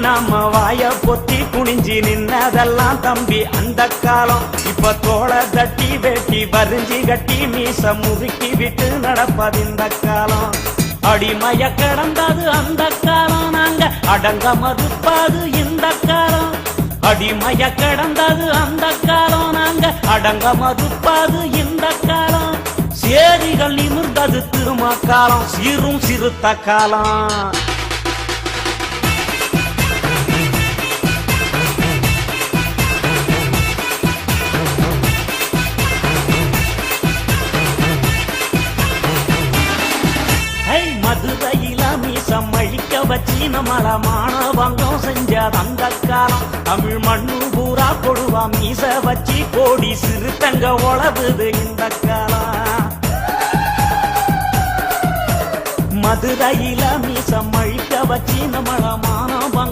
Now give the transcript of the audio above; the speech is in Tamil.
நாம வாய பொத்தி குனிஞ்சி நின்னதெல்லாம் தம்பி அந்த காலம். இப்ப தோள தட்டி வெட்டி வரிஞ்சி கட்டி மீச முறுக்கி விட்டு நடப்பது இந்த காலம். அடிமைய கடந்தது அந்த காலம், நாங்க அடங்க மறுப்பது இந்த காலம். அடிமைய கடந்தது அந்த காலம், நாங்க அடங்க மறுப்பது இந்த காலம். சேரிகள் நிமிர்ந்தது திரும்ப காலம், சீரும் சிறுத்த காலம். மதுரையில மீசம் அழிக்க வச்சு நம்மள மானவங்கம் செஞ்ச அந்த காலம். தமிழ் மண்ணு பூரா கொடுவா மீச வச்சு கோடி சிறுத்தங்க உழவுது இந்த காலம். மதுரையில மீசம் அழிக்க வச்சு நம்மள மான